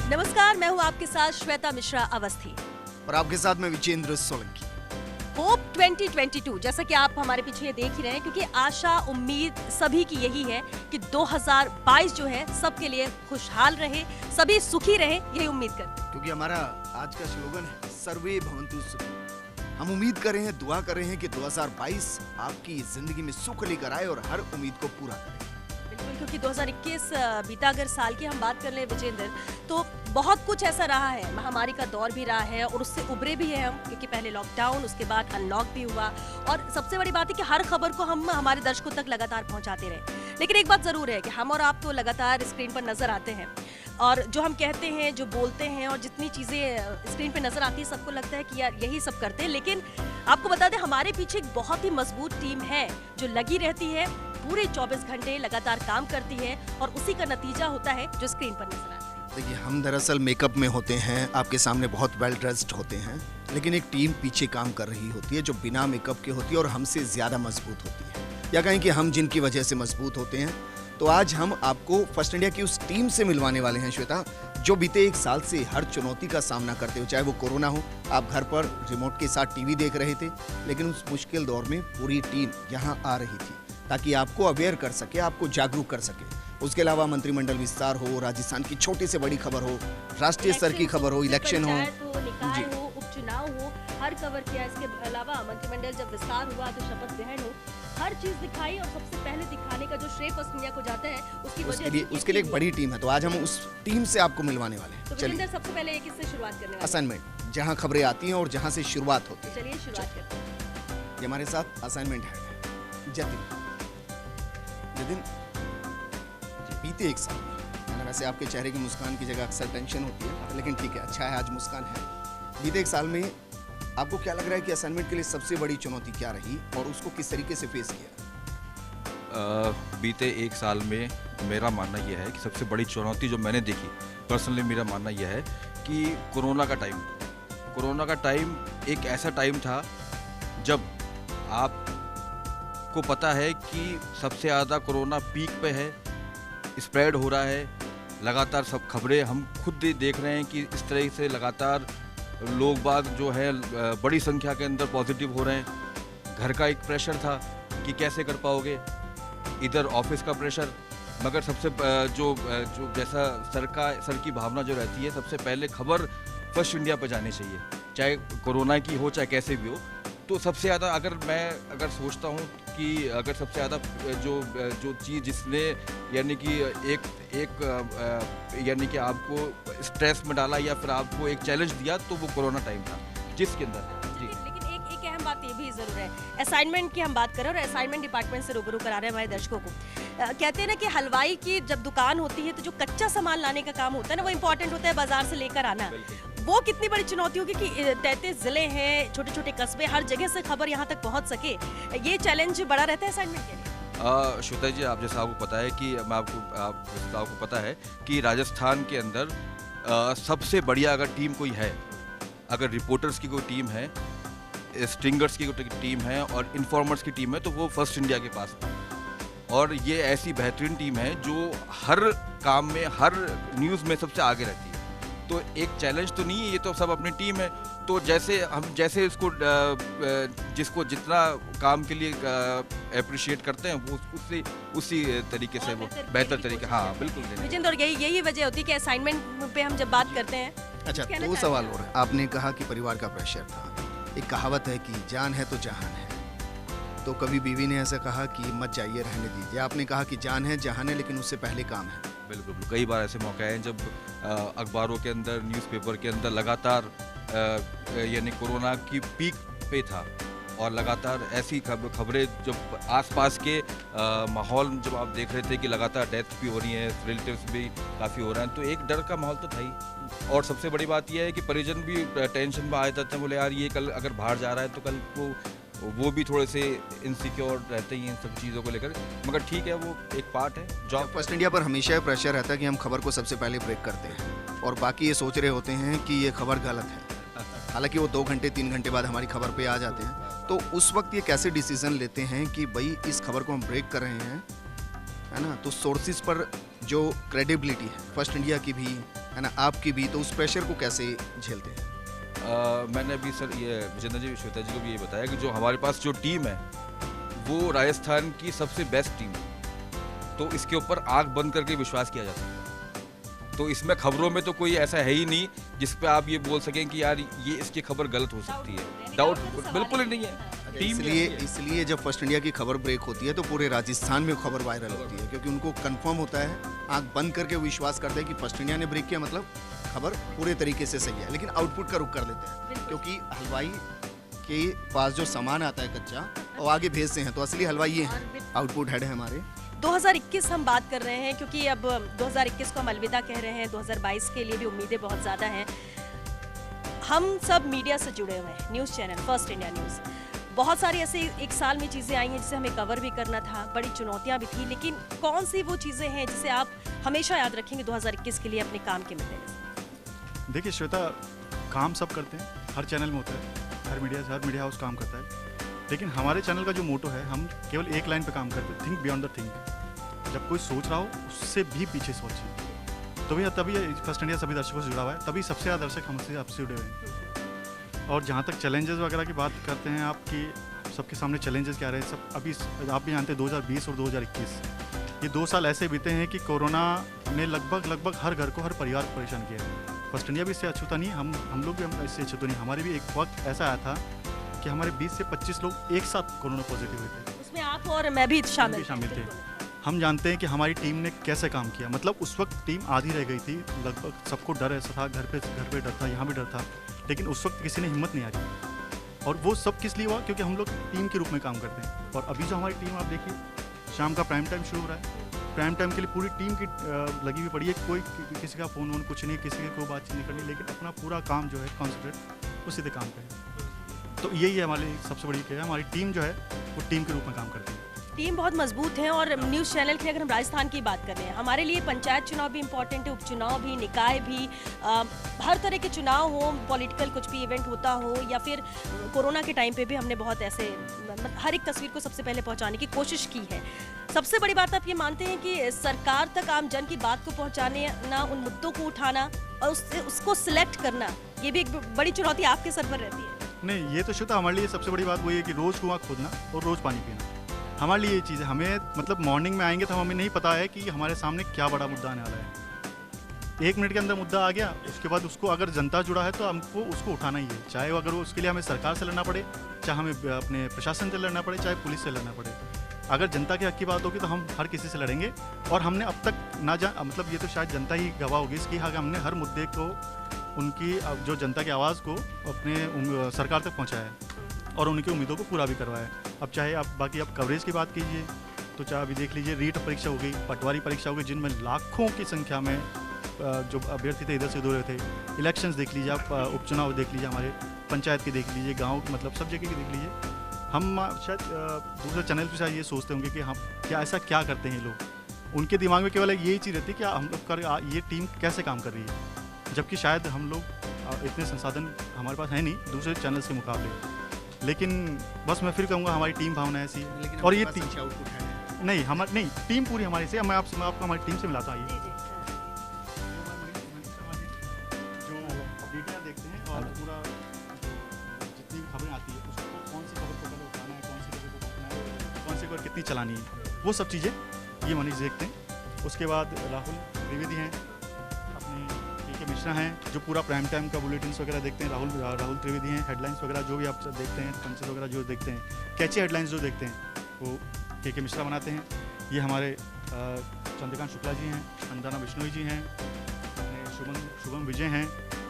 नमस्कार, मैं हूँ आपके साथ श्वेता मिश्रा अवस्थी और आपके साथ मैं विजेंद्र सोलंकी। होप 2022, जैसा कि आप हमारे पीछे देख ही रहे हैं, क्योंकि आशा उम्मीद सभी की यही है कि 2022 जो है सबके लिए खुशहाल रहे, सभी सुखी रहे, यही उम्मीद करते हैं। क्योंकि हमारा आज का स्लोगन है सर्वे भवन्तु सुखिनः। हम उम्मीद कर रहे हैं, दुआ कर रहे हैं कि 2022 आपकी जिंदगी में सुख लेकर आए और हर उम्मीद को पूरा करे। बिल्कुल, क्योंकि 2021 बीता अगर साल की हम बात कर ले विजेंद्र, तो बहुत कुछ ऐसा रहा है, महामारी का दौर भी रहा है और उससे उभरे भी हैं हम, क्योंकि पहले लॉकडाउन, उसके बाद अनलॉक भी हुआ और सबसे बड़ी बात है कि हर खबर को हम हमारे दर्शकों तक लगातार पहुंचाते रहे। लेकिन एक बात जरूर है कि हम और आप तो लगातार स्क्रीन पर नजर आते हैं और जो हम कहते हैं, जो बोलते हैं और जितनी चीज़ें स्क्रीन पे नजर आती है, सबको लगता है कि यार यही सब करते हैं। लेकिन आपको बता दें, हमारे पीछे एक बहुत ही मजबूत टीम है जो लगी रहती है, पूरे 24 घंटे लगातार काम करती है और उसी का नतीजा होता है जो स्क्रीन पर नजर आता है। देखिए, हम दरअसल मेकअप में होते हैं, आपके सामने बहुत वेल ड्रेस्ड होते हैं, लेकिन एक टीम पीछे काम कर रही होती है जो बिना मेकअप के होती है और हमसे ज्यादा मजबूत होती है, या कहें कि हम जिनकी वजह से मजबूत होते हैं। तो आज हम आपको फर्स्ट इंडिया की उस टीम से मिलवाने वाले हैं श्वेता, जो बीते एक साल से हर चुनौती का सामना करते हो, चाहे वो कोरोना हो, आप घर पर रिमोट के साथ टीवी देख रहे थे, लेकिन उस मुश्किल दौर में पूरी टीम यहाँ आ रही थी ताकि आपको अवेयर कर सके, आपको जागरूक कर सके। उसके अलावा मंत्रिमंडल विस्तार हो, राजस्थान की छोटी से बड़ी खबर हो, राष्ट्रीय स्तर की खबर हो, इलेक्शन हो, निकाय हो, उपचुनाव हो, हर कवर किया। इसके अलावा मंत्रिमंडल जब विस्तार हुआ तो शपथ ग्रहण हो, हर चीज दिखाई और सबसे पहले दिखाने का जो श्रेय फर्स्ट इंडिया को जाता है, उसके लिए एक बड़ी टीम है। तो आज हम उस टीम से आपको मिलवाने वाले हैं। तो चलिए सबसे पहले किससे शुरुआत करने वाले हैं? असाइनमेंट, जहां खबरें आती हैं और जहां से शुरुआत होती है। चलिए शुरुआत करते हैं। ये हमारे साथ असाइनमेंट है जतिन। बीते एक साल में, वैसे आपके चेहरे की मुस्कान की जगह अक्सर टेंशन होती है, लेकिन ठीक है, अच्छा है आज मुस्कान है। बीते एक साल में आपको क्या लग रहा है कि असाइनमेंट के लिए सबसे बड़ी चुनौती क्या रही और उसको किस तरीके से फेस किया? बीते एक साल में मेरा मानना यह है कि सबसे बड़ी चुनौती जो मैंने देखी, पर्सनली मेरा मानना यह है कि कोरोना का टाइम एक ऐसा टाइम था जब आपको पता है कि सबसे ज़्यादा कोरोना पीक पे है, स्प्रेड हो रहा है, लगातार सब खबरें हम खुद देख रहे हैं कि इस तरह से लगातार लोग बाग जो है बड़ी संख्या के अंदर पॉजिटिव हो रहे हैं। घर का एक प्रेशर था कि कैसे कर पाओगे, इधर ऑफिस का प्रेशर, मगर सबसे जो जैसा सर की भावना जो रहती है, सबसे पहले खबर फर्स्ट इंडिया पर जानी चाहिए, चाहे कोरोना की हो चाहे कैसे भी हो। तो सबसे ज़्यादा अगर सोचता हूँ कि अगर सबसे ज़्यादा जो चीज़ जिसने यानी कि आपको स्ट्रेस में डाला या फिर आपको एक चैलेंज दिया, तो वो कोरोना टाइम था जिसके अंदर जी। लेकिन एक अहम बात ये भी जरूर है, असाइनमेंट की हम बात करें और असाइनमेंट डिपार्टमेंट से रूबरू करा रहे हैं हमारे दर्शकों को। कहते हैं ना कि हलवाई की जब दुकान होती है तो जो कच्चा सामान लाने का काम होता है ना, वो इम्पोर्टेंट होता है, बाजार से लेकर आना। वो कितनी बड़ी चुनौती होगी कि 33 जिले हैं, छोटे छोटे कस्बे, हर जगह से खबर यहाँ तक पहुँच सके। ये चैलेंज बड़ा रहता है असाइनमेंट के लिए। श्वेता जी, आप जैसा आपको पता है कि आपको पता है कि राजस्थान के अंदर सबसे बढ़िया अगर टीम कोई है, अगर रिपोर्टर्स की कोई टीम है, स्ट्रिंगर्स की कोई टीम है और इन्फॉर्मर्स की टीम है, तो वो फर्स्ट इंडिया के पास है। और ये ऐसी बेहतरीन टीम है जो हर काम में, हर न्यूज़ में सबसे आगे रहती है। तो एक चैलेंज तो नहीं है, ये तो सब अपनी टीम है। तो जैसे इसको जिसको जितना काम के लिए अप्रिशिएट करते हैं, वो उसी तरीके से वो बेहतर तरीके, हाँ बिल्कुल। विजेंद्र, और यही वजह होती है कि असाइनमेंट पे हम जब बात करते हैं। अच्छा, दो सवाल हो रहे हैं। आपने कहा कि परिवार का प्रेशर था, एक कहावत है कि जान है तो जहान है, तो कभी बीवी ने ऐसा कहा कि मत जाइए, रहने दीजिए? आपने कहा कि जान है जहान है, लेकिन उससे पहले काम है। बिल्कुल, कई बार ऐसे मौके हैं जब अखबारों के अंदर, न्यूज़पेपर के अंदर लगातार यानी कोरोना की पीक पे था और लगातार ऐसी खबरें जब आसपास के माहौल जब आप देख रहे थे कि लगातार डेथ भी हो रही हैं, रिलेटिव्स भी काफ़ी हो रहे हैं, तो एक डर का माहौल तो था ही। और सबसे बड़ी बात यह है कि परिजन भी टेंशन में आ जाते हैं, बोले यार ये कल अगर बाहर जा रहा है तो कल वो भी थोड़े से इनसिक्योर रहते ही हैं इन सब चीज़ों को लेकर। मगर ठीक है, वो एक पार्ट है जॉब। फर्स्ट इंडिया पर हमेशा प्रेशर रहता है कि हम खबर को सबसे पहले ब्रेक करते हैं और बाकी ये सोच रहे होते हैं कि ये खबर गलत है, हालांकि वो 2 घंटे 3 घंटे बाद हमारी खबर पे आ जाते हैं। तो उस वक्त ये कैसे डिसीजन लेते हैं कि भाई इस खबर को हम ब्रेक कर रहे हैं, है ना, तो सोर्सेज पर जो क्रेडिबिलिटी है फर्स्ट इंडिया की भी है ना, आपकी भी, तो उस प्रेशर को कैसे झेलते हैं? मैंने अभी सर ये विजेंद्र जी श्वेता जी को भी ये बताया कि जो हमारे पास जो टीम है वो राजस्थान की सबसे बेस्ट टीम है, तो इसके ऊपर आंख बंद करके विश्वास किया जा सकता है। तो इसमें खबरों में तो कोई ऐसा है ही नहीं जिस पे आप ये बोल सकें कि यार ये इसकी खबर गलत हो सकती है। डाउट बिल्कुल ही नहीं है। टीम इसलिए जब फर्स्ट इंडिया की खबर ब्रेक होती है तो पूरे राजस्थान में खबर वायरल होती है, क्योंकि उनको कंफर्म होता है, आंख बंद करके विश्वास करते हैं कि फर्स्ट इंडिया ने ब्रेक किया, मतलब खबर पूरे तरीके से सही है। लेकिन आउटपुट का रुख कर लेते हैं, क्योंकि हलवाई के पास जो सामान आता है कच्चा वो आगे भेजते हैं, तो असली हलवाई ये हैं, आउटपुट हेड है हमारे। 2021 हम बात कर रहे हैं, क्योंकि अब 2021 को हम अलविदा कह रहे हैं। 2022 के लिए भी उम्मीदें बहुत ज़्यादा हैं। हम सब मीडिया से जुड़े हुए हैं, news channel first India news. बहुत सारी ऐसे एक साल में चीज़ें आई हैं जिसे हमें कवर भी करना था, बड़ी चुनौतियां भी थी, लेकिन कौन सी वो चीज़ें हैं जिसे आप हमेशा याद रखेंगे 2021 के लिए अपने काम के मुद्दे में? देखिए श्वेता, काम सब करते हैं, हर चैनल में होता है, हर मीडिया हाउस काम करता है, लेकिन हमारे चैनल का जो मोटो है, हम केवल एक लाइन पे काम करते हैं, थिंक बियॉन्ड द थिंक। जब कोई सोच रहा हो उससे भी पीछे सोचिए, तभी फर्स्ट इंडिया सभी दर्शकों से जुड़ा हुआ है, तभी सबसे ज़्यादा दर्शक हमसे आपसे जुड़े हुए हैं। और जहाँ तक चैलेंजेस वगैरह की बात करते हैं, आपकी सबके सामने चैलेंजेस क्या रहे सब, अभी आप भी जानते हैं 2020 और 2021 ये 2 साल ऐसे बीते हैं कि कोरोना ने लगभग हर घर को, हर परिवार को परेशान किया है। फर्स्ट इंडिया भी इससे अछूता नहीं, हम लोग भी इससे अछूता नहीं। हमारे भी एक वक्त ऐसा आया था कि हमारे 20 से 25 लोग एक साथ कोरोना पॉजिटिव हुए थे, उसमें आप और मैं भी शामिल थे। हम जानते हैं कि हमारी टीम ने कैसे काम किया, मतलब उस वक्त टीम आधी रह गई थी, लगभग सबको डर ऐसा था, घर पे डर था, यहाँ भी डर था, लेकिन उस वक्त किसी ने हिम्मत नहीं हारी। और वो सब किस लिए हुआ? क्योंकि हम लोग टीम के रूप में काम करते हैं। और अभी जो हमारी टीम आप देखिए, शाम का प्राइम टाइम शुरू हो रहा है, प्राइम टाइम के लिए पूरी टीम की लगी हुई पड़ी है, कोई किसी का फ़ोन वोन कुछ नहीं, किसी की कोई बातचीत नहीं करनी, लेकिन अपना पूरा काम जो है कॉन्सेंट्रेट उसी पे काम करें। तो यही है हमारी सबसे बड़ी क्या है, हमारी टीम जो है वो टीम के रूप में काम करती है। टीम बहुत मजबूत है। और न्यूज़ चैनल की अगर हम राजस्थान की बात कर रहे हैं, हमारे लिए पंचायत चुनाव भी इम्पोर्टेंट है, उपचुनाव भी, निकाय भी, हर तरह के चुनाव हो, पॉलिटिकल कुछ भी इवेंट होता हो, या फिर कोरोना के टाइम पे भी हमने बहुत ऐसे हर एक तस्वीर को सबसे पहले पहुंचाने की कोशिश की है। सबसे बड़ी बात आप ये मानते हैं कि सरकार तक आम जन की बात को पहुँचाने ना, उन मुद्दों को उठाना और उसको सिलेक्ट करना, ये भी एक बड़ी चुनौती आपके सर पर रहती है? नहीं, ये तो शुद्ध हमारे लिए सबसे बड़ी बात वही है कि रोज़ कुआं खोदना और रोज़ पानी पीना, हमारे लिए ये चीज़ है। हमें मतलब मॉर्निंग में आएंगे तो हमें नहीं पता है कि हमारे सामने क्या बड़ा मुद्दा आने वाला है। 1 मिनट के अंदर मुद्दा आ गया, उसके बाद उसको अगर जनता जुड़ा है तो हमको उसको उठाना ही है, चाहे अगर वो उसके लिए हमें सरकार से लड़ना पड़े, चाहे हमें अपने प्रशासन से लड़ना पड़े, चाहे पुलिस से लड़ना पड़े। अगर जनता के हक की बात होगी तो हम हर किसी से लड़ेंगे। और हमने अब तक मतलब ये तो शायद जनता ही गवाह होगी इसकी, हमने हर मुद्दे को, उनकी जो जनता की आवाज़ को अपने सरकार तक पहुँचाया है और उनकी उम्मीदों को पूरा भी करवाया है। अब चाहे आप बाकी आप कवरेज की बात कीजिए तो चाहे अभी देख लीजिए, रीट परीक्षा हो गई, पटवारी परीक्षा हो गई, जिनमें लाखों की संख्या में जो अभ्यर्थी थे इधर से उधर थे। इलेक्शंस देख लीजिए आप, उपचुनाव देख लीजिए, हमारे पंचायत के देख लीजिए, गांव मतलब सब जगह की देख लीजिए। हम शायद दूसरे चैनल पर शायद ये सोचते होंगे कि हम ऐसा क्या करते हैं लोग, उनके दिमाग में केवल यही चीज़ रहती है कि हम लोग ये टीम कैसे काम कर रही है, जबकि शायद हम लोग इतने संसाधन हमारे पास है नहीं दूसरे चैनल्स के मुकाबले। लेकिन बस मैं फिर कहूँगा हमारी टीम भावना ऐसी है। और ये टीम नहीं, टीम पूरी हमारी से, मैं आपको हमारी टीम से मिलाता हूँ। जो डेटा देखते हैं और पूरा जितनी भी खबरें आती है उसको कौन सी खबर को पहले उठाना है, कौन सी खबर को उठाना है, कौन सी खबर कितनी चलानी है, वो सब चीज़ें ये मनीष देखते हैं। उसके बाद राहुल त्रिवेदी हैं, मिश्रा हैं जो पूरा प्राइम टाइम का बुलेटिन्स वगैरह देखते हैं, राहुल त्रिवेदी हैं, हेडलाइंस वगैरह जो भी आप देखते हैं, पंचेस वगैरह जो देखते हैं, कैची हेडलाइंस जो देखते हैं वो के मिश्रा बनाते हैं। ये हमारे चंद्रकांत शुक्ला जी हैं, अंजना बिश्नोई जी हैं, शुभम विजय हैं,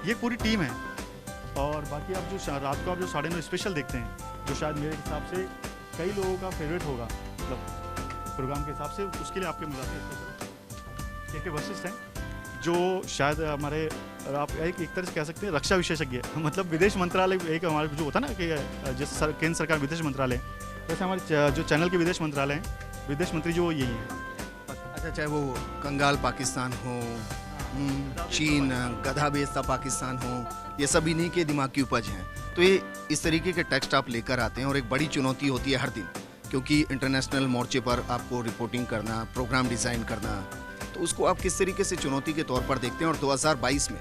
ये पूरी टीम है। और बाकी आप जो रात को आप जो 9:30 स्पेशल देखते हैं, जो शायद मेरे हिसाब से कई लोगों का फेवरेट होगा, मतलब प्रोग्राम के हिसाब से, उसके लिए आपके मिलाते हैं के वशिष्ठ हैं, जो शायद हमारे आप एक तरह से कह सकते हैं रक्षा विशेषज्ञ, मतलब विदेश मंत्रालय एक हमारे जो होता है ना कि जैसे केंद्र सरकार विदेश मंत्रालय, वैसे हमारे जो चैनल के विदेश मंत्रालय हैं, विदेश मंत्री जो यही है। अच्छा, चाहे वो कंगाल पाकिस्तान हो, चीन गधा बेचता पाकिस्तान हो, ये सब इन्हीं के दिमाग की उपज हैं। तो ये इस तरीके के टेक्स्ट आप लेकर आते हैं और एक बड़ी चुनौती होती है हर दिन, क्योंकि इंटरनेशनल मोर्चे पर आपको रिपोर्टिंग करना, प्रोग्राम डिज़ाइन करना, तो उसको आप किस तरीके से चुनौती के तौर पर देखते हैं और 2022 में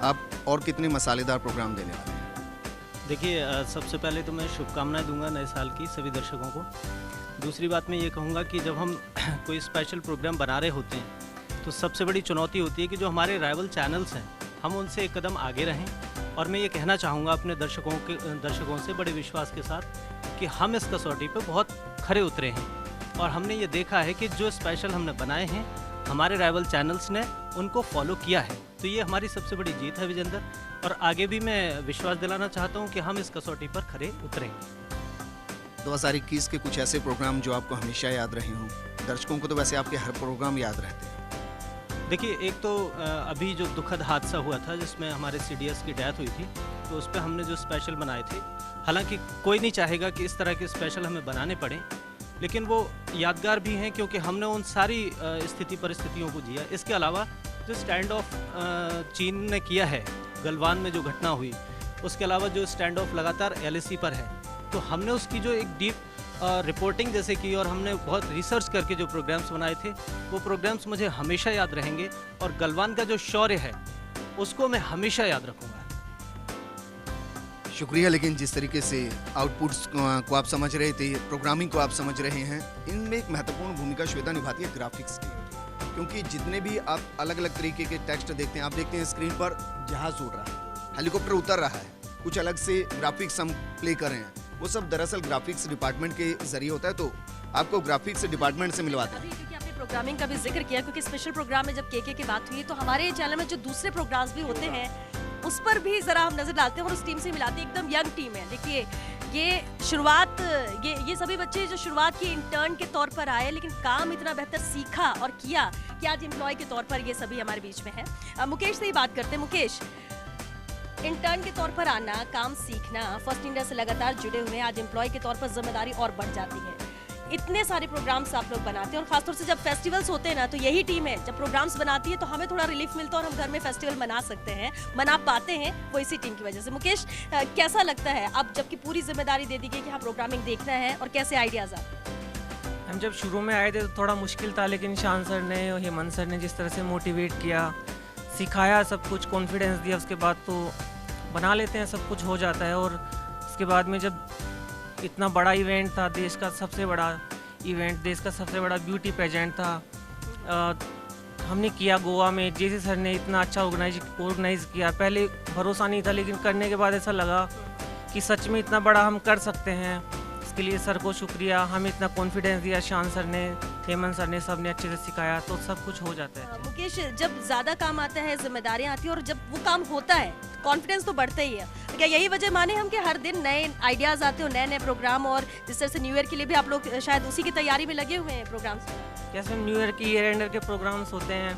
आप और कितने मसालेदार प्रोग्राम देने वाले हैं? देखिए, सबसे पहले तो मैं शुभकामनाएं दूंगा नए साल की सभी दर्शकों को। दूसरी बात मैं ये कहूँगा कि जब हम कोई स्पेशल प्रोग्राम बना रहे होते हैं तो सबसे बड़ी चुनौती होती है कि जो हमारे राइवल चैनल्स हैं हम उनसे एक कदम आगे रहें। और मैं ये कहना चाहूँगा अपने दर्शकों से बड़े विश्वास के साथ कि हम इस कसौटी पे बहुत खरे उतरे हैं और हमने ये देखा है कि जो स्पेशल हमने बनाए हैं हमारे राइवल चैनल्स ने उनको फॉलो किया है। तो ये हमारी सबसे बड़ी जीत है विजेंद्र, और आगे भी मैं विश्वास दिलाना चाहता हूँ कि हम इस कसौटी पर खरे उतरेंगे। 2021 के कुछ ऐसे प्रोग्राम जो आपको हमेशा याद रहे हों? दर्शकों को तो वैसे आपके हर प्रोग्राम याद रहते हैं। देखिए, एक तो अभी जो दुखद हादसा हुआ था जिसमें हमारे CDS की डेथ हुई थी, तो उस पर हमने जो स्पेशल बनाए थे, हालांकि कोई नहीं चाहेगा कि इस तरह के स्पेशल हमें बनाने पड़े, लेकिन वो यादगार भी हैं क्योंकि हमने उन सारी स्थिति परिस्थितियों को जिया। इसके अलावा जो स्टैंड ऑफ चीन ने किया है गलवान में जो घटना हुई, उसके अलावा जो स्टैंड ऑफ लगातार LAC पर है, तो हमने उसकी जो एक डीप रिपोर्टिंग जैसे की और हमने बहुत रिसर्च करके जो प्रोग्राम्स बनाए थे वो प्रोग्राम्स मुझे हमेशा याद रहेंगे और गलवान का जो शौर्य है उसको मैं हमेशा याद रखूँगा। शुक्रिया। लेकिन जिस तरीके से आउटपुट्स को आप समझ रहे थे, प्रोग्रामिंग को आप समझ रहे हैं, इनमें एक महत्वपूर्ण भूमिका श्वेता निभाती है ग्राफिक्स की, क्योंकि जितने भी आप अलग अलग तरीके के टेक्स्ट देखते हैं, आप देखते हैं स्क्रीन पर जहाज उड़ रहा है, हेलीकॉप्टर उतर रहा है, कुछ अलग से ग्राफिक्स हम प्ले कर रहे हैं, वो सब दरअसल ग्राफिक्स डिपार्टमेंट के जरिए होता है। तो आपको ग्राफिक्स डिपार्टमेंट से मिलवाते हैं। अभी क्योंकि आपने प्रोग्रामिंग का भी जिक्र किया, क्योंकि स्पेशल प्रोग्राम में जब केके की बात हुई तो हमारे चैनल में जो दूसरे प्रोग्राम्स भी होते हैं उस पर भी जरा हम नजर डालते हैं और उस टीम से मिलाते हैं। एकदम यंग टीम है। देखिए, ये शुरुआत, ये सभी बच्चे जो शुरुआत की इंटर्न के तौर पर आए, लेकिन काम इतना बेहतर सीखा और किया कि आज एम्प्लॉय के तौर पर ये सभी हमारे बीच में है। मुकेश से ही बात करते हैं। मुकेश, इंटर्न के तौर पर आना, काम सीखना, फर्स्ट इंडिया से लगातार जुड़े हुए हैं, आज एम्प्लॉय के तौर पर जिम्मेदारी और बढ़ जाती है। इतने सारे प्रोग्राम्स आप लोग बनाते हैं और खासतौर से जब फेस्टिवल्स होते हैं ना, तो यही टीम है जब प्रोग्राम्स बनाती है तो हमें थोड़ा रिलीफ मिलता है और हम घर में फेस्टिवल मना सकते हैं, मना पाते हैं, वो इसी टीम की वजह से। मुकेश, कैसा लगता है अब जबकि पूरी जिम्मेदारी दे दी गई कि हाँ प्रोग्रामिंग देखना है, और कैसे आइडियाज आते हैं? हम जब शुरू में आए थे तो थोड़ा मुश्किल था, लेकिन शान सर ने और हेमंत सर ने जिस तरह से मोटिवेट किया, सिखाया, सब कुछ कॉन्फिडेंस दिया, उसके बाद तो बना लेते हैं, सब कुछ हो जाता है। और उसके बाद में जब इतना बड़ा इवेंट था, देश का सबसे बड़ा इवेंट, देश का सबसे बड़ा ब्यूटी पेजेंट था, हमने किया गोवा में, जेसी सर ने इतना अच्छा ऑर्गेनाइज किया। पहले भरोसा नहीं था, लेकिन करने के बाद ऐसा लगा कि सच में इतना बड़ा हम कर सकते हैं। इसके लिए सर को शुक्रिया, हमें इतना कॉन्फिडेंस दिया शान सर ने, हेमंत सर ने, सब ने अच्छे से सिखाया, तो सब कुछ हो जाता है। मुकेश, जब ज्यादा काम आता है, जिम्मेदारियां आती है और जब वो काम होता है, कॉन्फिडेंस तो बढ़ता ही है। क्या यही वजह माने हम कि हर दिन नए आइडियाज आते हो, नए नए प्रोग्राम, और जिस तरह से न्यू ईयर के लिए भी आप लोग शायद उसी की तैयारी में लगे हुए हैं प्रोग्राम्स? जैसे न्यू ईयर की ईयर एंडर के प्रोग्राम्स होते हैं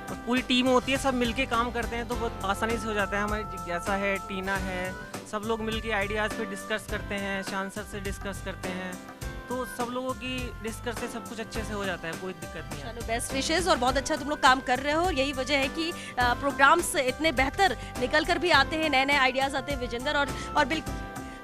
और पूरी टीम होती है, सब मिलके काम करते हैं तो बहुत आसानी से हो जाता है। हमारी जिज्ञासा है, टीना है, सब लोग मिलके आइडियाज़ पे डिस्कस करते हैं, शान सर से डिस्कस करते हैं, तो सब लोगों की डिस्कस से सब कुछ अच्छे से हो जाता है, कोई दिक्कत नहीं है। चलो, बेस्ट विशेस, और बहुत अच्छा तुम लोग काम कर रहे हो। यही वजह है कि प्रोग्राम्स इतने बेहतर निकल कर भी आते हैं, नए नए आइडियाज आते हैं विजेंद्र, और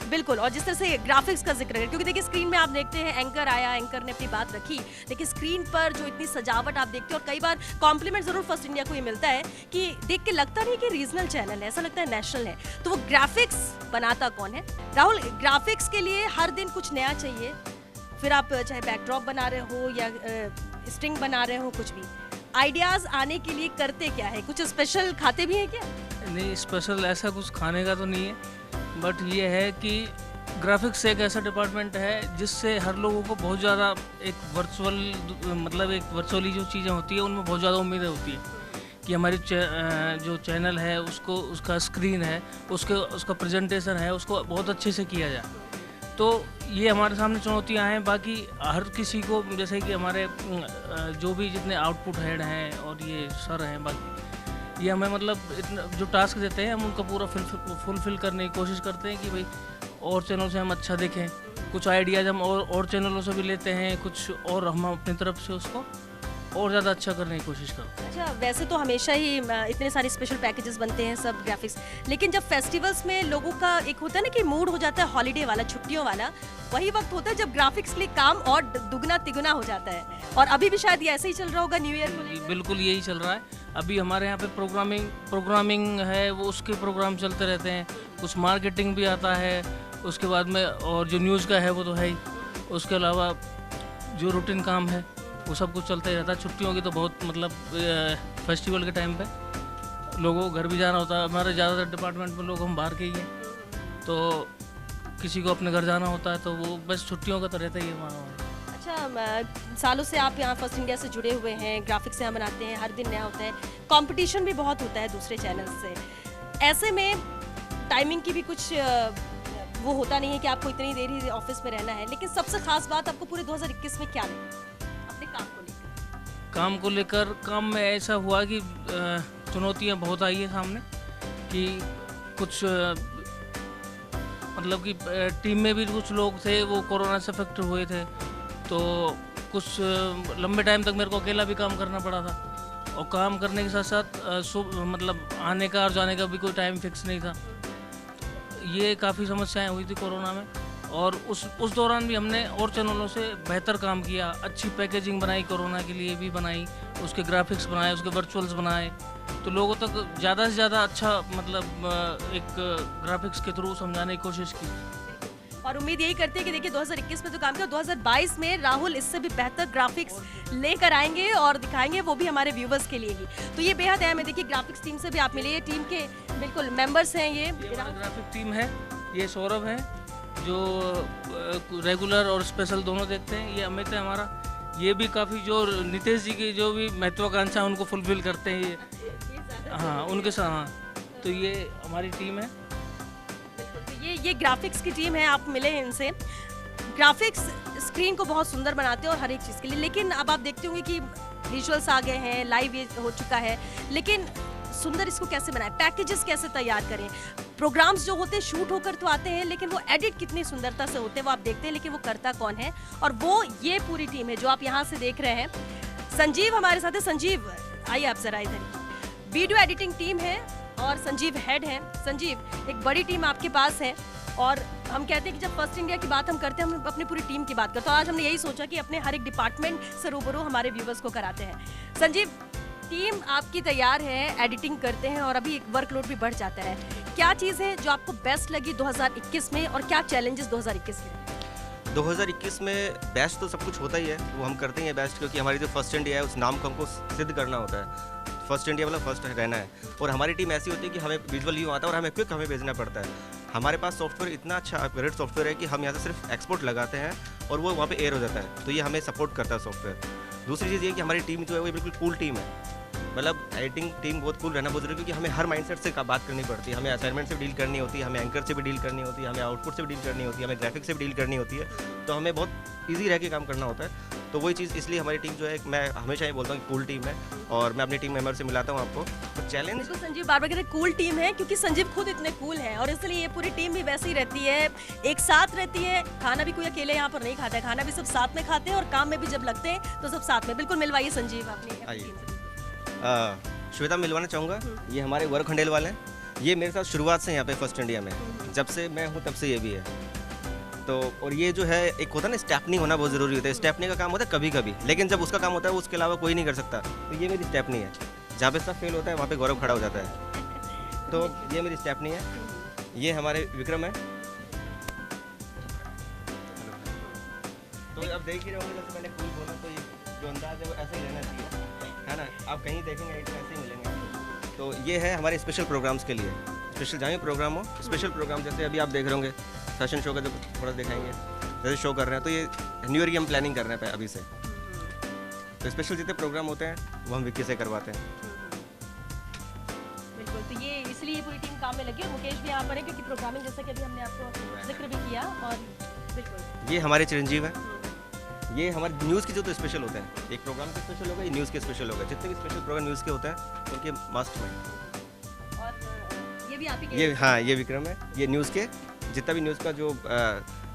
बिल्कुल। और जिस तरह से ग्राफिक्स का जिक्र है, क्योंकि देखिए स्क्रीन में आप देखते हैं एंकर आया, एंकर ने अपनी बात रखी, लेकिन स्क्रीन पर जो इतनी सजावट आप देखते हो, और कई बार कॉम्प्लीमेंट जरूर फर्स्ट इंडिया को ये मिलता है कि देख के लगता नहीं कि रीजनल चैनल है, ऐसा लगता है नेशनल है। तो वो ग्राफिक्स बनाता कौन है? राहुल, ग्राफिक्स के लिए हर दिन कुछ नया चाहिए, फिर आप चाहे बैकड्रॉप बना रहे हो या स्ट्रिंग बना रहे हो, कुछ भी आइडियाज आने के लिए करते क्या है? कुछ स्पेशल खाते भी हैं क्या? नहीं, स्पेशल ऐसा कुछ खाने का तो नहीं है, बट ये है कि ग्राफिक्स एक ऐसा डिपार्टमेंट है जिससे हर लोगों को बहुत ज़्यादा एक वर्चुअली जो चीज़ें होती है उनमें बहुत ज़्यादा उम्मीदें होती है कि हमारी जो चैनल है उसको, उसका स्क्रीन है, उसका प्रेजेंटेशन है, उसको बहुत अच्छे से किया जाए। तो ये हमारे सामने चुनौतियाँ हैं। बाकी हर किसी को, जैसे कि हमारे जो भी जितने आउटपुट हेड हैं और ये सर हैं, बाकी ये हमें मतलब इतना जो टास्क देते हैं हम उनका पूरा फुलफिल करने की कोशिश करते हैं कि भाई और चैनल से हम अच्छा दिखें। कुछ आइडियाज़ हम और चैनलों से भी लेते हैं, कुछ और हम अपनी तरफ से उसको और ज़्यादा अच्छा करने की कोशिश करूँ। अच्छा, वैसे तो हमेशा ही इतने सारे स्पेशल पैकेजेस बनते हैं सब ग्राफिक्स, लेकिन जब फेस्टिवल्स में लोगों का एक होता है ना कि मूड हो जाता है हॉलीडे वाला, छुट्टियों वाला, वही वक्त होता है जब ग्राफिक्स के लिए काम और दुगना तिगुना हो जाता है। और अभी भी शायद ये ऐसे ही चल रहा होगा न्यू ईयर को लेकर। बिल्कुल यही चल रहा है। अभी हमारे यहाँ पे प्रोग्रामिंग है, वो उसके प्रोग्राम चलते रहते हैं, कुछ मार्केटिंग भी आता है उसके बाद में, और जो न्यूज़ का है वो तो है ही, उसके अलावा जो रूटीन काम है वो सब कुछ चलता ही रहता है। छुट्टियों की तो बहुत मतलब फेस्टिवल के टाइम पे लोगों को घर भी जाना होता है। हमारे ज़्यादातर डिपार्टमेंट में लोग हम बाहर के ही हैं, तो किसी को अपने घर जाना होता है, तो वो बस छुट्टियों का तो रहता ही है वहाँ। अच्छा, सालों से आप यहाँ फर्स्ट इंडिया से जुड़े हुए हैं, ग्राफिक्स यहाँ बनाते हैं, हर दिन नया होता है, कंपटीशन भी बहुत होता है दूसरे चैनल से। ऐसे में टाइमिंग की भी कुछ वो होता नहीं है कि आपको इतनी देर ही ऑफिस में रहना है, लेकिन सबसे खास बात आपको पूरे 2021 में क्या लगी अपने काम को लेकर? काम में ऐसा हुआ कि चुनौतियाँ बहुत आई है सामने, कि कुछ मतलब कि टीम में भी कुछ लोग थे वो कोरोना से अफेक्ट हुए थे, तो कुछ लंबे टाइम तक मेरे को अकेला भी काम करना पड़ा था, और काम करने के साथ साथ मतलब आने का और जाने का भी कोई टाइम फिक्स नहीं था। ये काफ़ी समस्याएं हुई थी कोरोना में, और उस दौरान भी हमने और चैनलों से बेहतर काम किया, अच्छी पैकेजिंग बनाई, कोरोना के लिए भी बनाई, उसके ग्राफिक्स बनाए, उसके वर्चुअल्स बनाए, तो लोगों तक ज़्यादा से ज़्यादा अच्छा मतलब एक ग्राफिक्स के थ्रू समझाने की कोशिश की। और उम्मीद यही करते हैं कि देखिए 2021 में तो काम किया, 2022 में राहुल इससे भी बेहतर ग्राफिक्स लेकर आएंगे और दिखाएंगे, वो भी हमारे व्यूवर्स के लिए ही। तो ये बेहद अहम है। देखिए ग्राफिक्स टीम से भी आप मिले, टीम के बिल्कुल मेंबर्स हैं ये ग्राफिक टीम है, ये सौरभ है जो रेगुलर और स्पेशल दोनों देखते हैं, ये अमित है हमारा, ये भी काफ़ी जो नितेश जी की जो भी महत्वाकांक्षा है उनको फुलफिल करते हैं ये, हाँ उनके साथ। हाँ, तो ये हमारी टीम है। ये ग्राफिक्स की टीम है, आप मिले हैं इनसे। ग्राफिक्स स्क्रीन को बहुत सुंदर बनाते हैं और हर एक चीज़ के लिए, लेकिन अब आप देखते होंगे कि विजुअल्स आ गए हैं, लाइव ये हो चुका है, लेकिन सुंदर इसको कैसे बनाएं, पैकेजेस कैसे तैयार करें, प्रोग्राम्स जो होते हैं शूट होकर तो आते हैं, लेकिन वो एडिट कितनी सुंदरता से होते हैं वो आप देखते हैं, लेकिन वो करता कौन है, और वो ये पूरी टीम है जो आप यहाँ से देख रहे हैं। संजीव हमारे साथ है। संजीव आइए आप जरा इधर। वीडियो एडिटिंग टीम है और संजीव हेड है। संजीव, एक बड़ी टीम आपके पास है, और हम कहते हैं कि जब फर्स्ट इंडिया की बात हम करते हैं हम अपनी पूरी टीम की बात करते हैं, तो आज हमने यही सोचा कि अपने हर एक डिपार्टमेंट से रूबरू हमारे व्यूवर्स को कराते हैं। संजीव, टीम आपकी तैयार है, एडिटिंग करते हैं और अभी एक वर्कलोड भी बढ़ जाता है, क्या चीज़ है जो आपको बेस्ट लगी 2021 में और क्या चैलेंजेस 2021 में? 2021 में बेस्ट तो सब कुछ होता ही है, वो हम करते ही हैं बेस्ट, क्योंकि हमारी जो फर्स्ट इंडिया है उस नाम को हमको सिद्ध करना होता है। फर्स्ट इंडिया मतलब फर्स्ट रहना है, और हमारी टीम ऐसी होती है कि हमें विजुअल व्यू आता है और हमें क्विक हमें भेजना पड़ता है। हमारे पास सॉफ्टवेयर इतना अच्छा अपग्रेड सॉफ्टवेयर है कि हम यहाँ से सिर्फ एक्सपोर्ट लगाते हैं और वो वहाँ पे एयर हो जाता है, तो ये हमें सपोर्ट करता है सॉफ्टवेयर। दूसरी चीज़ ये कि हमारी टीम जो है वो बिल्कुल कूल टीम है, मतलब एडिटिंग टीम बहुत कूल रहना बहुत जरूरी है, क्योंकि हमें हर माइंडसेट से बात करनी पड़ती है, हमें असाइनमेंट से भी डील करनी होती है, हमें एंकर से भी डील करनी होती है, हमें आउटपुट से भी डील करनी होती है, हमें ग्राफिक्स से भी डील करनी होती है, तो हमें बहुत ईजी रह के काम करना होता है। तो वही चीज़, इसलिए हमारी टीम जो है, मैं हमेशा ये बोलता हूँ कि कूल टीम है, और मैं अपनी टीम मेंबर से मिलाता हूँ आपको। तो चैलेंज तो संजीव बार बार कहते हैं कूल टीम है, क्योंकि संजीव खुद इतने कूल हैं, और इसलिए ये पूरी टीम भी वैसी ही रहती है, एक साथ रहती है। खाना भी कोई अकेले यहाँ पर नहीं खाता है, खाना भी सब साथ में खाते हैं, और काम में भी जब लगते हैं तो सब साथ में। बिल्कुल मिलवाइए संजीव अपनी टीम से। श्वेता मिलवाना चाहूँगा, ये हमारे वर्क खंडेल वाले हैं, ये मेरे साथ शुरुआत से यहाँ पे फर्स्ट इंडिया में, जब से मैं हूँ तब से ये भी है। तो और ये जो है एक होता है ना, स्टेपनी होना बहुत ज़रूरी होता है। स्टेपनी का काम होता है कभी कभी, लेकिन जब उसका काम होता है उसके अलावा कोई नहीं कर सकता, तो ये मेरी स्टेपनी है। जहाँ पे सब फेल होता है वहाँ पे गौरव खड़ा हो जाता है, तो ये मेरी स्टेपनी है। ये हमारे विक्रम है। तो अब देख ही रहे होंगे, जैसे मैंने कूल बोला, तो ये जो अंदाज है वो ऐसा ही रहना चाहिए, है ना। आप कहीं देखेंगे ऐसे ही मिलेंगे आपको। तो ये है हमारे स्पेशल प्रोग्राम्स के लिए, स्पेशल जहाँ भी प्रोग्राम हो, स्पेशल प्रोग्राम जैसे अभी आप देख रहे होंगे फैशन शो का, जब थोड़ा दिखाएंगे जैसे शो कर रहे हैं, तो ये न्यू ईयर की हम प्लानिंग कर रहे हैं अभी से। तो स्पेशल जितने प्रोग्राम होते हैं वो हम विक्की से करवाते हैं। बिल्कुल, तो ये इसलिए पूरी टीम काम में लगी, और मुकेश भी यहाँ पर है क्योंकि प्रोग्रामिंग जैसा कि अभी हमने आपको जिक्र भी किया। और बिल्कुल ये हमारे चिरंजीव हैं, ये हमारे न्यूज़ के जो तो स्पेशल होते हैं, एक प्रोग्राम के स्पेशल होगा, ये न्यूज़ के स्पेशल होगा, जितने भी स्पेशल प्रोग्राम न्यूज़ के होते हैं उनके मास्ट में। और ये भी आप ही के ये हाँ, ये विक्रम है, ये न्यूज़ के जितना भी न्यूज़ का जो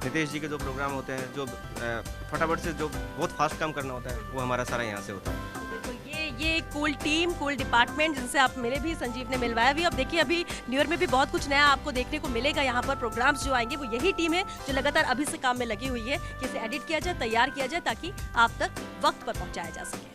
नितेश जी के जो प्रोग्राम होते हैं, जो फटाफट से जो बहुत फास्ट काम करना होता है, वो हमारा सारा यहाँ से होता है। एक कूल टीम, कूल डिपार्टमेंट जिनसे आप मिले भी, संजीव ने मिलवाया भी। अब देखिए अभी न्यू ईयर में भी बहुत कुछ नया आपको देखने को मिलेगा। यहाँ पर प्रोग्राम्स जो आएंगे वो यही टीम है जो लगातार अभी से काम में लगी हुई है कि इसे एडिट किया जाए, तैयार किया जाए ताकि आप तक वक्त पर पहुँचाया जा सके।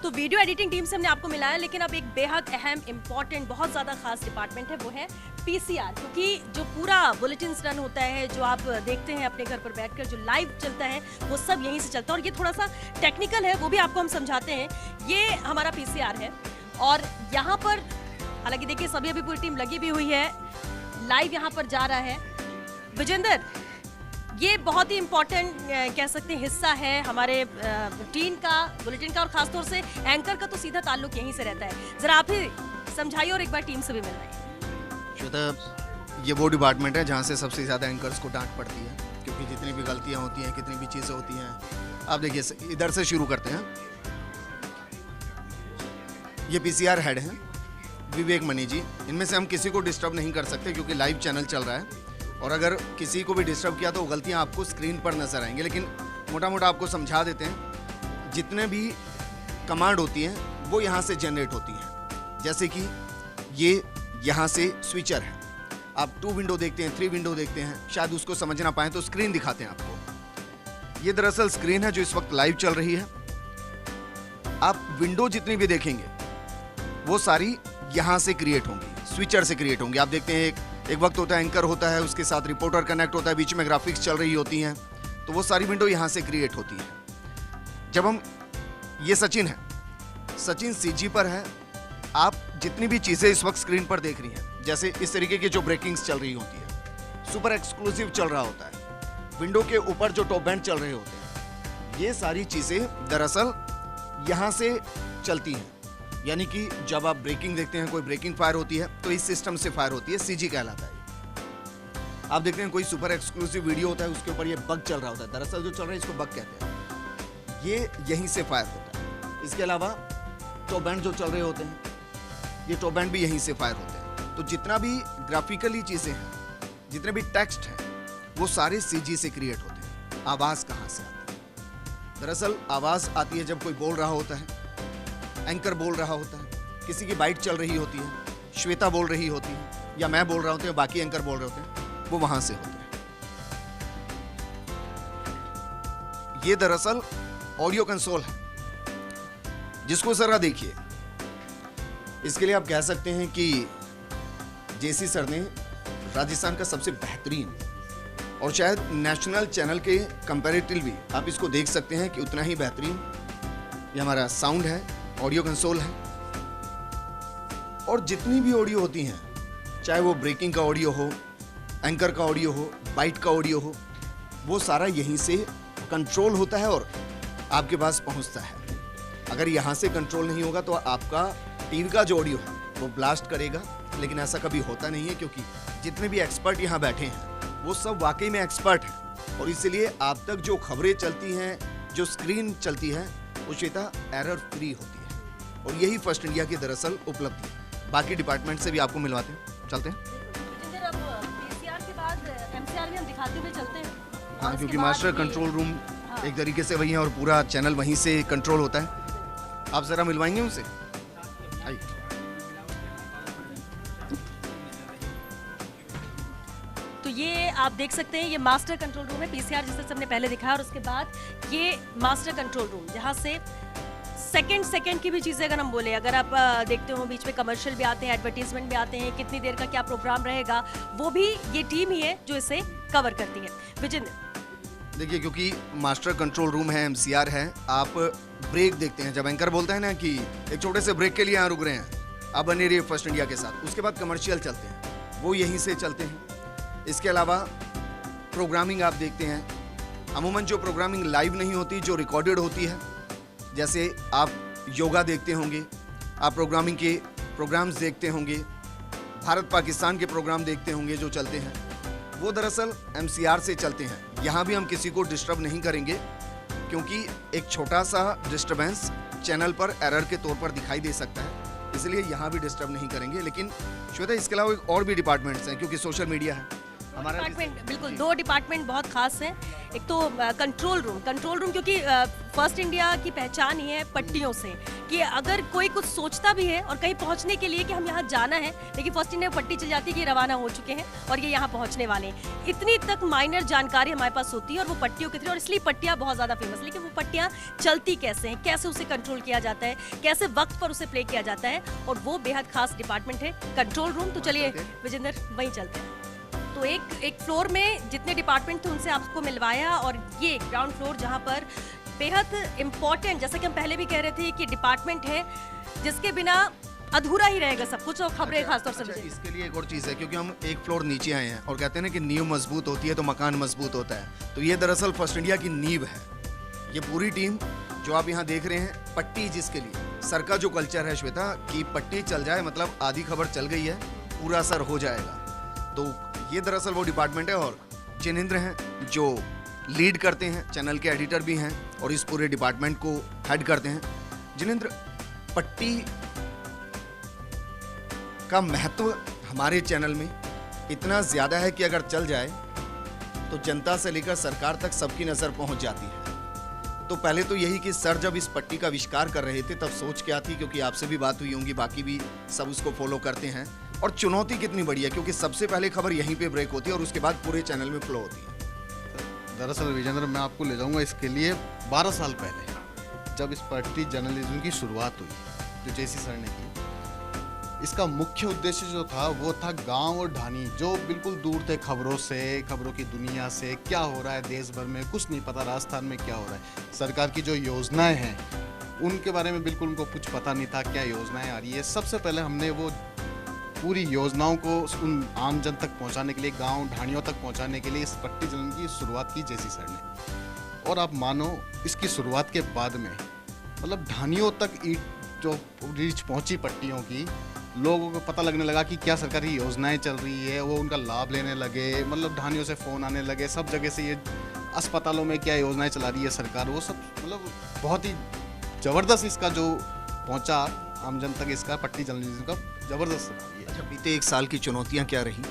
तो वीडियो एडिटिंग टीम से हमने आपको मिलाया, लेकिन अब एक बेहद अहम, इम्पॉर्टेंट, बहुत ज़्यादा खास डिपार्टमेंट है, वो है पीसीआर। क्योंकि जो पूरा बुलेटिन रन होता है, जो आप देखते हैं अपने घर पर बैठकर, जो लाइव चलता है, वो सब यहीं से चलता है। और ये थोड़ा सा टेक्निकल है, वो भी आपको हम समझाते हैं। ये हमारा पीसीआर है और यहाँ पर हालांकि देखिए सभी अभी पूरी टीम लगी भी हुई है, लाइव यहाँ पर जा रहा है। विजेंद्र, ये बहुत ही इम्पोर्टेंट कह सकते हैं हिस्सा है हमारे बुलेटिन का और खासतौर से एंकर का तो सीधा ताल्लुक यहीं से रहता है। जरा आप ही समझाइए और एक बार टीम से भी मिलवाइए। श्वेता, ये वो डिपार्टमेंट है जहाँ से सबसे ज़्यादा एंकर्स को डांट पड़ती है, क्योंकि जितनी भी गलतियाँ होती हैं, कितनी भी चीज़ें होती हैं। आप देखिए, इधर से शुरू करते हैं। ये पीसीआर हेड हैं विवेक मनी जी। इनमें से हम किसी को डिस्टर्ब नहीं कर सकते क्योंकि लाइव चैनल चल रहा है, और अगर किसी को भी डिस्टर्ब किया तो गलतियां आपको स्क्रीन पर नजर आएंगी। लेकिन मोटा मोटा आपको समझा देते हैं, जितने भी कमांड होती हैं वो यहाँ से जनरेट होती हैं। जैसे कि ये यहाँ से स्विचर है, आप 2 विंडो देखते हैं, 3 विंडो देखते हैं, शायद उसको समझ ना पाएँ तो स्क्रीन दिखाते हैं आपको। ये दरअसल स्क्रीन है जो इस वक्त लाइव चल रही है। आप विंडो जितनी भी देखेंगे वो सारी यहाँ से क्रिएट होंगी, स्विचर से क्रिएट होंगी। आप देखते हैं एक वक्त होता है एंकर होता है, उसके साथ रिपोर्टर कनेक्ट होता है, बीच में ग्राफिक्स चल रही होती हैं, तो वो सारी विंडो यहाँ से क्रिएट होती है। जब हम, ये सचिन है, सचिन सीजी पर है। आप जितनी भी चीज़ें इस वक्त स्क्रीन पर देख रही हैं, जैसे इस तरीके की जो ब्रेकिंग्स चल रही होती है, सुपर एक्सक्लूसिव चल रहा होता है, विंडो के ऊपर जो टॉप बैंड चल रहे होते हैं, ये सारी चीज़ें दरअसल यहाँ से चलती हैं। यानी कि जब आप ब्रेकिंग देखते हैं, कोई ब्रेकिंग फायर होती है तो इस सिस्टम से फायर होती है, सीजी कहलाता है। आप देखते हैं कोई सुपर एक्सक्लूसिव वीडियो होता है, उसके ऊपर ये बग चल रहा होता है, दरअसल जो चल रहा है इसको बग कहते हैं, ये यहीं से फायर होता है। इसके अलावा टॉप बैंड जो चल रहे होते हैं, ये टॉप बैंड भी यहीं से फायर होते हैं। तो जितना भी ग्राफिकली चीज़ें हैं, जितने भी टेक्स्ट हैं, वो सारे सीजी से क्रिएट होते हैं। आवाज़ कहाँ से आती है? दरअसल आवाज़ आती है जब कोई बोल रहा होता है, एंकर बोल रहा होता है, किसी की बाइट चल रही होती है, श्वेता बोल रही होती है, या मैं बोल रहा होता हूँ, बाकी एंकर बोल रहे होते हैं, वो वहां से होते हैं। ये दरअसल ऑडियो कंसोल है, जिसको जरा देखिए। इसके लिए आप कह सकते हैं कि जेसी सर ने राजस्थान का सबसे बेहतरीन और शायद नेशनल चैनल के कंपैरेटिवली आप इसको देख सकते हैं कि उतना ही बेहतरीन ये हमारा साउंड है, ऑडियो कंसोल है। और जितनी भी ऑडियो होती हैं, चाहे वो ब्रेकिंग का ऑडियो हो, एंकर का ऑडियो हो, बाइट का ऑडियो हो, वो सारा यहीं से कंट्रोल होता है और आपके पास पहुंचता है। अगर यहाँ से कंट्रोल नहीं होगा तो आपका टीवी का जो ऑडियो है वो ब्लास्ट करेगा, लेकिन ऐसा कभी होता नहीं है, क्योंकि जितने भी एक्सपर्ट यहाँ बैठे हैं वो सब वाकई में एक्सपर्ट हैं। और इसीलिए आप तक जो खबरें चलती हैं, जो स्क्रीन चलती है, वो श्वेता एरर फ्री होती है। और यही फर्स्ट इंडिया की दरअसल उपलब्धि है। बाकी डिपार्टमेंट से भी आपको मिलवाते हैं, चलते हैं। अब पीसीआर के बाद एमसीआर भी हम दिखाते हुए चलते हैं। हाँ, क्योंकि मास्टर कंट्रोल रूम एक तरीके से वही है और पूरा चैनल वहीं से कंट्रोल होता है। आप जरा मिलवाएंगे उनसे, आइए। तो ये आप देख सकते हैं, ये मास्टर कंट्रोल रूम है। पीसीआर जिसे सबने पहले दिखाया, और उसके बाद ये मास्टर कंट्रोल रूम, जहाँ से सेकंड की भी चीज़ें अगर हम बोले, अगर आप देखते हो बीच में कमर्शियल भी आते हैं, एडवर्टीजमेंट भी आते हैं, कितनी देर का क्या प्रोग्राम रहेगा, वो भी ये टीम ही है जो इसे कवर करती है। विजेंद्र, देखिए, क्योंकि मास्टर कंट्रोल रूम है, एमसीआर है, आप ब्रेक देखते हैं। जब एंकर बोलता है ना कि एक छोटे से ब्रेक के लिए यहाँ रुक रहे हैं, आप बने रहिए फर्स्ट इंडिया के साथ, उसके बाद कमर्शियल चलते हैं, वो यहीं से चलते हैं। इसके अलावा प्रोग्रामिंग आप देखते हैं, अमूमन जो प्रोग्रामिंग लाइव नहीं होती, जो रिकॉर्डेड होती है, जैसे आप योगा देखते होंगे, आप प्रोग्रामिंग के प्रोग्राम्स देखते होंगे, भारत पाकिस्तान के प्रोग्राम देखते होंगे जो चलते हैं, वो दरअसल एमसीआर से चलते हैं। यहाँ भी हम किसी को डिस्टर्ब नहीं करेंगे, क्योंकि एक छोटा सा डिस्टर्बेंस चैनल पर एरर के तौर पर दिखाई दे सकता है, इसलिए यहाँ भी डिस्टर्ब नहीं करेंगे। लेकिन श्वेता, इसके अलावा और भी डिपार्टमेंट्स हैं, क्योंकि सोशल मीडिया है, हमारा डिपार्टमेंट बिल्कुल 2 डिपार्टमेंट बहुत खास हैं। एक तो कंट्रोल रूम क्योंकि फर्स्ट इंडिया की पहचान ही है पट्टियों से, कि अगर कोई कुछ सोचता भी है और कहीं पहुंचने के लिए कि हम यहाँ जाना है, लेकिन फर्स्ट इंडिया में पट्टी चल जाती है कि रवाना हो चुके हैं और ये यहाँ पहुंचने वाले हैं। इतनी तक माइनर जानकारी हमारे पास होती है और वो पट्टियों के थ्रू, और इसलिए पट्टियाँ बहुत ज़्यादा फेमस। लेकिन वो पट्टियाँ चलती कैसे हैं, कैसे उसे कंट्रोल किया जाता है, कैसे वक्त पर उसे प्ले किया जाता है, और वो बेहद खास डिपार्टमेंट है कंट्रोल रूम। तो चलिए विजेंद्र वहीं चलते हैं। तो एक फ्लोर में जितने डिपार्टमेंट थे उनसे आपको मिलवाया, और ये ग्राउंड फ्लोर जहाँ पर बेहद इम्पोर्टेंट, जैसा कि हम पहले भी कह रहे थे, कि डिपार्टमेंट है जिसके बिना अधूरा ही रहेगा सब कुछ, और खबरें खासतौर से। इसके लिए एक और चीज़ है, क्योंकि हम एक फ्लोर नीचे आए हैं और कहते हैं ना कि नींव मजबूत होती है तो मकान मजबूत होता है। तो ये दरअसल फर्स्ट इंडिया की नींव है। ये पूरी टीम जो आप यहाँ देख रहे हैं, पट्टी जिसके लिए सर का जो कल्चर है श्वेता, कि पट्टी चल जाए मतलब आधी खबर चल गई है, पूरा असर हो जाएगा। तो ये दरअसल वो डिपार्टमेंट है, और जिनेंद्र हैं जो लीड करते हैं, चैनल के एडिटर भी हैं और इस पूरे डिपार्टमेंट को हेड करते हैं। जिनेंद्र, पट्टी का महत्व हमारे चैनल में इतना ज़्यादा है कि अगर चल जाए तो जनता से लेकर सरकार तक सबकी नज़र पहुंच जाती है। तो पहले तो यही कि सर जब इस पट्टी का आविष्कार कर रहे थे तब सोच क्या थी, क्योंकि आपसे भी बात हुई होंगी, बाकी भी सब उसको फॉलो करते हैं, और चुनौती कितनी बड़ी है, क्योंकि सबसे पहले खबर यहीं पे ब्रेक होती है और उसके बाद पूरे चैनल में फ्लो होती है। दरअसल विजेंद्र, मैं आपको ले जाऊंगा इसके लिए 12 साल पहले, जब इस पट्टी जर्नलिज्म की शुरुआत हुई, जो जेसी सर ने की। इसका मुख्य उद्देश्य जो था वो था गांव और ढानी जो बिल्कुल दूर थे खबरों से, खबरों की दुनिया से, क्या हो रहा है देश भर में कुछ नहीं पता, राजस्थान में क्या हो रहा है, सरकार की जो योजनाएं हैं उनके बारे में बिल्कुल उनको कुछ पता नहीं था, क्या योजनाएं आ रही है। सबसे पहले हमने वो पूरी योजनाओं को उन आम जन तक पहुंचाने के लिए, गांव ढाणियों तक पहुंचाने के लिए इस पट्टी जलन की शुरुआत की जेसी सर ने। और आप मानो इसकी शुरुआत के बाद में मतलब ढाणियों तक जो रीच पहुंची पट्टियों की, लोगों को पता लगने लगा कि क्या सरकारी योजनाएं चल रही है, वो उनका लाभ लेने लगे, मतलब ढाणियों से फ़ोन आने लगे, सब जगह से ये अस्पतालों में क्या योजनाएं चला रही है सरकार, वो सब मतलब बहुत ही ज़बरदस्त इसका जो पहुंचा आम जन तक, इसका पट्टी जर्नलिज्म का ज़बरदस्त। अच्छा, बीते एक साल की चुनौतियाँ क्या रही?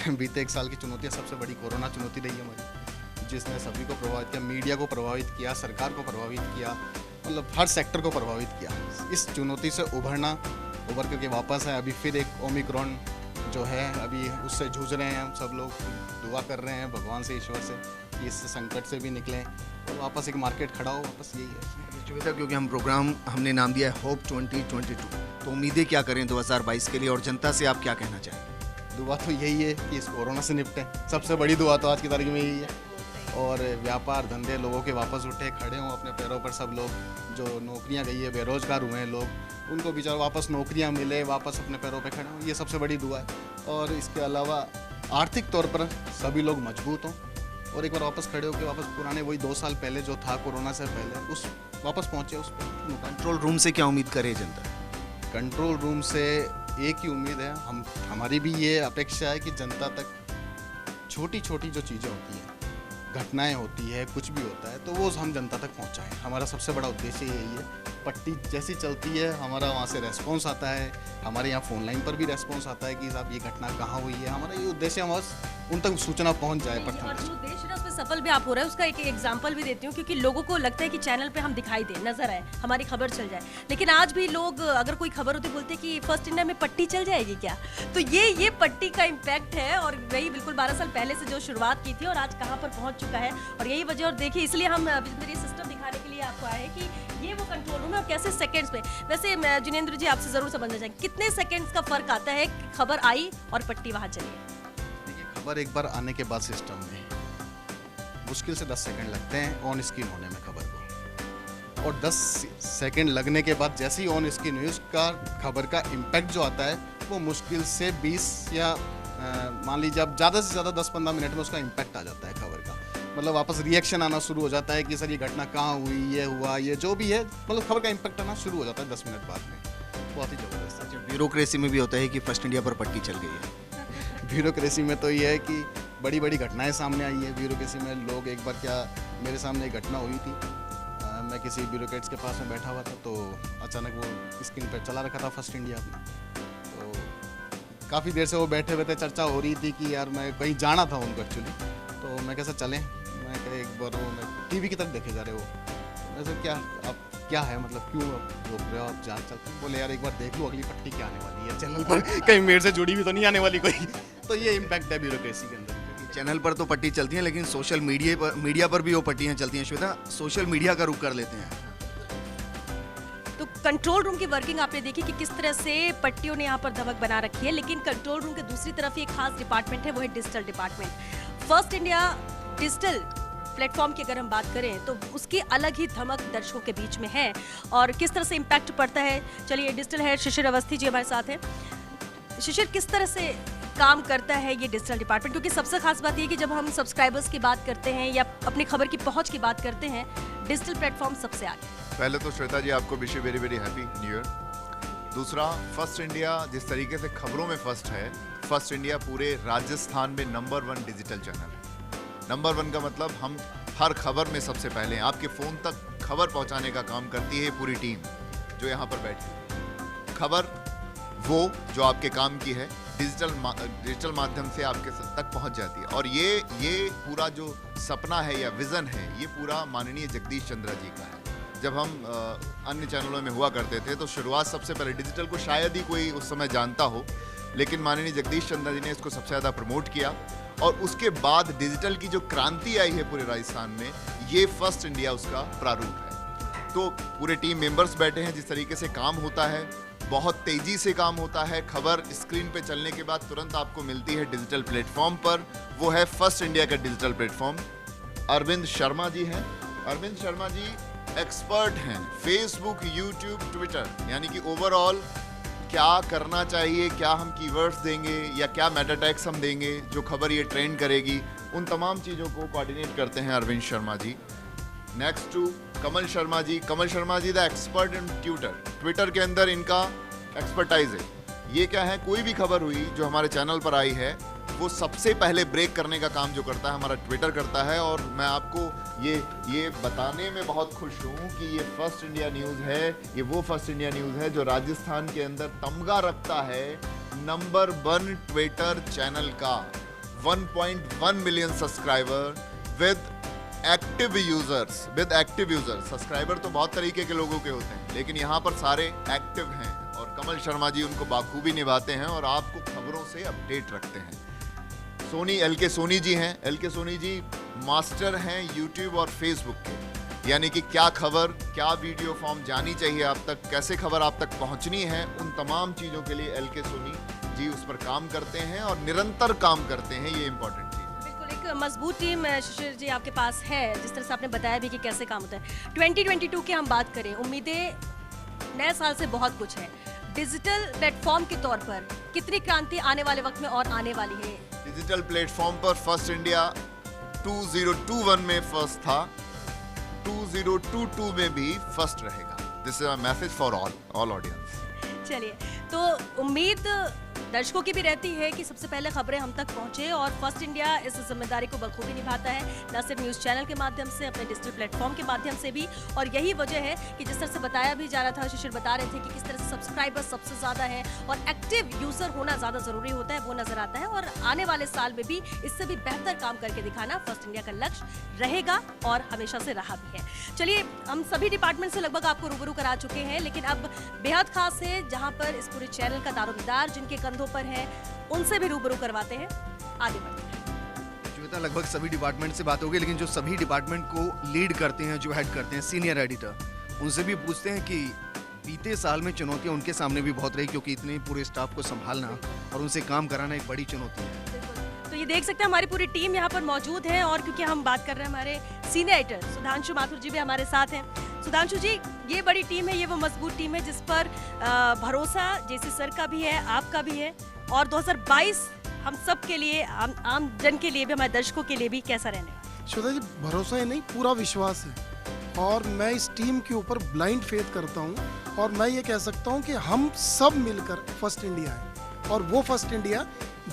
बीते एक साल की चुनौतियाँ सबसे बड़ी कोरोना चुनौती रही हमारी, जिसने सभी को प्रभावित किया, मीडिया को प्रभावित किया, सरकार को प्रभावित किया, मतलब हर सेक्टर को प्रभावित किया। इस चुनौती से उभर करके वापस है। अभी फिर एक ओमिक्रॉन जो है, अभी उससे जूझ रहे हैं हम सब लोग, दुआ कर रहे हैं भगवान से, ईश्वर से कि इस संकट से भी निकलें और वापस एक मार्केट खड़ा हो, बस यही है। श्वेता, क्योंकि हम प्रोग्राम हमने नाम दिया है होप 2022, तो उम्मीदें क्या करें 2022 के लिए, और जनता से आप क्या कहना चाहेंगे? दुआ तो यही है कि इस कोरोना से निपटें, सबसे बड़ी दुआ तो आज की तारीख में यही है। और व्यापार धंधे लोगों के वापस उठे, खड़े हों अपने पैरों पर सब लोग, जो नौकरियां गई है, बेरोजगार हुए हैं लोग, उनको बेचारा वापस नौकरियां मिले, वापस अपने पैरों पे खड़े हों, ये सबसे बड़ी दुआ है। और इसके अलावा आर्थिक तौर पर सभी लोग मजबूत हों और एक बार वापस खड़े होकर वापस पुराने वही 2 साल पहले जो था कोरोना से पहले, उस वापस पहुँचे उस पर। कंट्रोल रूम से क्या उम्मीद करे जनता? कंट्रोल रूम से एक ही उम्मीद है, हमारी भी ये अपेक्षा है कि जनता तक छोटी छोटी जो चीज़ें होती हैं, घटनाएं होती है, कुछ भी होता है, तो वो हम जनता तक पहुंचाएं। हमारा सबसे बड़ा उद्देश्य यही है। पट्टी जैसी चलती है, हमारा वहाँ से रेस्पॉन्स आता है, हमारे यहाँ फ़ोन लाइन पर भी रेस्पॉन्स आता है कि साहब ये घटना कहाँ हुई है। हमारा ये उद्देश्य है बस उन तक सूचना पहुँच जाए। और जो उद्देश्य है उसमें सफल भी आप हो रहे हैं, उसका एक एग्जाम्पल भी देती हूँ, क्योंकि लोगों को लगता है कि चैनल पे हम दिखाई दे, नजर आए, हमारी खबर चल जाए। लेकिन आज भी लोग अगर कोई खबर होती बोलते कि फर्स्ट इंडिया में पट्टी चल जाएगी क्या, तो ये पट्टी का इम्पैक्ट है। और वही बिल्कुल 12 साल पहले से जो शुरुआत की थी और आज कहाँ पर पहुँच चुका है, और यही वजह। और देखिए, इसलिए हम ये सिस्टम दिखाने के लिए आपको आए हैं कि ये वो कंट्रोल रूम है और कैसे सेकंड्स में। वैसे जिनेंद्र जी आपसे जरूर समझना चाहेंगे, कितने सेकंड्स का फर्क आता है खबर आई और पट्टी वहाँ चली? देखिए, खबर एक बार आने के बाद सिस्टम में मुश्किल से 10 सेकंड लगते हैं ऑन स्क्रीन होने में खबर को, और 10 सेकंड लगने के बाद जैसे ही ऑन स्क्रीन हुई, उसका खबर का इम्पैक्ट जो आता है वो मुश्किल से 20 या मान लीजिए अब ज़्यादा से ज़्यादा 10-15 मिनट में उसका इम्पैक्ट आ जाता है खबर का। मतलब वापस रिएक्शन आना शुरू हो जाता है कि सर ये घटना कहाँ हुई, ये हुआ, ये जो भी है, मतलब खबर का इम्पैक्ट आना शुरू हो जाता है 10 मिनट बाद में। बहुत ही ज़बरदस्त। अच्छा, ब्यूरोक्रेसी में भी होता है कि फर्स्ट इंडिया पर पट्टी चल गई है। ब्यूरोक्रेसी में तो ये है कि बड़ी बड़ी घटनाएं सामने आई है। ब्यूरोक्रेसी में लोग, एक बार क्या मेरे सामने एक घटना हुई थी, मैं किसी ब्यूरोक्रेट्स के पास में बैठा हुआ था, तो अचानक वो स्क्रीन पर चला रखा था फर्स्ट इंडिया अपना, तो काफ़ी देर से वो बैठे हुए थे, चर्चा हो रही थी कि यार मैं कहीं जाना था उनको एक्चुअली, तो मैं कैसा चलें, मैं कहा एक बार वो मैं टीवी की तरफ देखे जा रहे हो, वैसे क्या अब क्या है, मतलब क्यों अब रोक रहे हो, आप जान चलते हैं, बोले यार एक बार देख लो अगली पट्टी क्या आने वाली है चैनल पर, कहीं मेरे से जुड़ी भी तो नहीं आने वाली कोई। तो ये इम्पैक्ट है ब्यूरोक्रेसी के अंदर। चैनल पर तो पट्टी चलती है, लेकिन सोशल मीडिया पर भी वो पट्टियाँ चलती हैं। श्वेता, सोशल मीडिया का रुख कर लेते हैं। तो कंट्रोल रूम की वर्किंग आपने देखी कि किस तरह से पट्टियों ने यहाँ पर धमक बना रखी है, लेकिन कंट्रोल रूम के दूसरी तरफ एक खास डिपार्टमेंट है, वो है digital department. First India digital platform की अगर हम बात करें तो उसकी अलग ही धमक दर्शकों के बीच में है और किस तरह से इम्पैक्ट पड़ता है। चलिए, डिजिटल हेड शिशिर अवस्थी जी हमारे साथ हैं। शिशिर, किस तरह से काम करता है ये डिजिटल डिपार्टमेंट, क्योंकि सबसे खास बात ये कि जब हम सब्सक्राइबर्स की बात करते हैं या अपनी खबर की पहुंच की बात करते हैं, डिजिटल प्लेटफॉर्म सबसे आगे। पहले तो श्वेता जी आपको wish very very happy new year. दूसरा, फर्स्ट इंडिया जिस तरीके से खबरों में फर्स्ट है, फर्स्ट इंडिया पूरे राजस्थान में नंबर 1 डिजिटल चैनल है। नंबर 1 का मतलब हम हर खबर में सबसे पहले हैं। आपके फ़ोन तक खबर पहुंचाने का काम करती है पूरी टीम जो यहाँ पर बैठी है। खबर वो जो आपके काम की है डिजिटल माध्यम से आपके तक पहुंच जाती है। और ये पूरा जो सपना है या विज़न है, ये पूरा माननीय जगदीश चंद्रा जी का है। जब हम अन्य चैनलों में हुआ करते थे तो शुरुआत सबसे पहले डिजिटल को शायद ही कोई उस समय जानता हो, लेकिन माननीय जगदीश चंद्रा जी ने इसको सबसे ज़्यादा प्रमोट किया और उसके बाद डिजिटल की जो क्रांति आई है पूरे राजस्थान में, ये फर्स्ट इंडिया उसका प्रारूप है। तो पूरे टीम मेंबर्स बैठे हैं, जिस तरीके से काम होता है बहुत तेज़ी से काम होता है। खबर स्क्रीन पे चलने के बाद तुरंत आपको मिलती है डिजिटल प्लेटफॉर्म पर, वो है फर्स्ट इंडिया का डिजिटल प्लेटफॉर्म। अरविंद शर्मा जी हैं। अरविंद शर्मा जी एक्सपर्ट हैं फेसबुक, यूट्यूब, ट्विटर, यानी कि ओवरऑल क्या करना चाहिए, क्या हम कीवर्ड्स देंगे या क्या मेटा टैग्स हम देंगे जो खबर ये ट्रेंड करेगी, उन तमाम चीज़ों को कोऑर्डिनेट करते हैं Arvind Sharma ji. Next to Kamal Sharma ji. Kamal Sharma ji the expert in Twitter के अंदर इनका एक्सपर्टाइज है। ये क्या है, कोई भी खबर हुई जो हमारे चैनल पर आई है वो सबसे पहले ब्रेक करने का काम जो करता है हमारा ट्विटर करता है। और मैं आपको ये बताने में बहुत खुश हूँ कि ये फर्स्ट इंडिया न्यूज़ है, ये वो फर्स्ट इंडिया न्यूज़ है जो राजस्थान के अंदर तमगा रखता है नंबर 1 ट्विटर चैनल का। 1.1 million subscriber with active users. Subscriber तो बहुत तरीके के लोगों के होते हैं, लेकिन यहाँ पर सारे एक्टिव हैं और कमल शर्मा जी उनको बाखूबी निभाते हैं और आपको खबरों से अपडेट रखते हैं। एल.के. सोनी जी हैं। एल.के. सोनी जी मास्टर हैं यूट्यूब और फेसबुक के, यानी कि क्या खबर, क्या वीडियो फॉर्म जानी चाहिए आप तक, कैसे खबर आप तक पहुंचनी है, उन तमाम चीज़ों के लिए एल.के. सोनी जी उस पर काम करते हैं और निरंतर काम करते हैं। ये इंपॉर्टेंट चीज़ है। बिल्कुल, एक मजबूत टीम शिशिर जी आपके पास है, जिस तरह से आपने बताया भी कि कैसे काम होता है। 2022 की हम बात करें, उम्मीदें नए साल से बहुत कुछ है। डिजिटल प्लेटफॉर्म के तौर पर कितनी क्रांति आने वाले वक्त में और आने वाली है? डिजिटल प्लेटफॉर्म पर फर्स्ट इंडिया 2021 में फर्स्ट था, 2022 में भी फर्स्ट रहेगा। This is a message for all audience. चलिए, तो उम्मीद दर्शकों की भी रहती है कि सबसे पहले खबरें हम तक पहुंचे और फर्स्ट इंडिया इस जिम्मेदारी को बखूबी निभाता है, न सिर्फ न्यूज़ चैनल के माध्यम से, अपने डिजिटल प्लेटफॉर्म के माध्यम से भी। और यही वजह है कि जिस तरह से बताया भी जा रहा था, शिशिर बता रहे थे कि किस तरह से सब्सक्राइबर सबसे ज़्यादा है और एक्टिव यूज़र होना ज़्यादा ज़रूरी होता है, वो नज़र आता है। और आने वाले साल में भी इससे भी बेहतर काम करके दिखाना फर्स्ट इंडिया का लक्ष्य रहेगा और हमेशा से रहा भी है। चलिए, हम सभी डिपार्टमेंट से लगभग आपको रूबरू करा चुके हैं, लेकिन अब बेहद खास है जहाँ पर इस पूरे चैनल का दारोमदार जिनके कंधों पर है, उनसे भी रूबरू करवाते हैं। आगे बढ़ते हैं। श्वेता, लगभग सभी डिपार्टमेंट से बात होगी, लेकिन जो सभी डिपार्टमेंट को लीड करते हैं, जो हेड करते हैं, सीनियर एडिटर, उनसे भी पूछते हैं कि बीते साल में चुनौतियां उनके सामने भी बहुत रही, क्योंकि इतने पूरे स्टाफ को संभालना और उनसे काम कराना एक बड़ी चुनौती है। तो ये देख सकते हैं हमारी पूरी टीम यहाँ पर मौजूद है और क्योंकि हम बात कर रहे हैं हमारे सीनियर एडिटर सुधांशु माथुर जी भी हमारे साथ हैं। सुधांशु जी, ये बड़ी टीम है, ये वो मजबूत टीम है जिस पर भरोसा जेसी सर का भी है, आपका भी है। और 2022 हम सब के लिए, आम जन के लिए भी, हमारे दर्शकों के लिए भी कैसा रहने वाला? श्वेता जी, भरोसा ही नहीं, पूरा विश्वास है और मैं इस टीम के ऊपर ब्लाइंड फेथ करता हूँ और मैं ये कह सकता हूँ कि हम सब मिलकर फर्स्ट इंडिया है और वो फर्स्ट इंडिया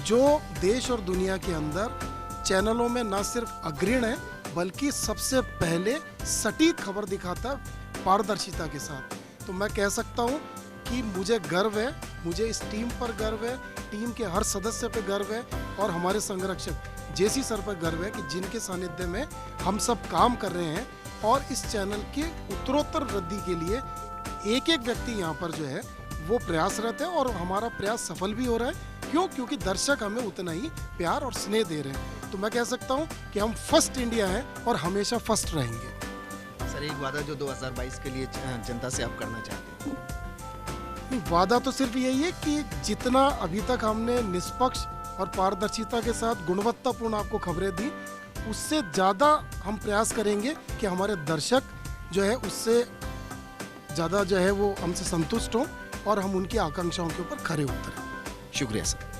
जो देश और दुनिया के अंदर चैनलों में न सिर्फ अग्रणी है बल्कि सबसे पहले सटीक खबर दिखाता है पारदर्शिता के साथ। तो मैं कह सकता हूँ कि मुझे गर्व है मुझे इस टीम पर गर्व है, टीम के हर सदस्य पे गर्व है और हमारे संरक्षक जेसी सर पर गर्व है कि जिनके सानिध्य में हम सब काम कर रहे हैं और इस चैनल के उत्तरोत्तर वृद्धि के लिए एक एक व्यक्ति यहाँ पर जो है वो प्रयासरत है और हमारा प्रयास सफल भी हो रहा है। क्यों? क्योंकि दर्शक हमें उतना ही प्यार और स्नेह दे रहे हैं। तो मैं कह सकता हूँ कि हम फर्स्ट इंडिया हैं और हमेशा फर्स्ट रहेंगे। सर, एक वादा जो 2022 के लिए जनता से आप करना चाहते हैं? नहीं, वादा तो सिर्फ यही है कि जितना अभी तक हमने निष्पक्ष और पारदर्शिता के साथ गुणवत्तापूर्ण आपको खबरें दी, उससे ज़्यादा हम प्रयास करेंगे कि हमारे दर्शक जो है उससे ज़्यादा जो है वो हमसे संतुष्ट हों और हम उनकी आकांक्षाओं के ऊपर खरे उतरें। शुक्रिया सर।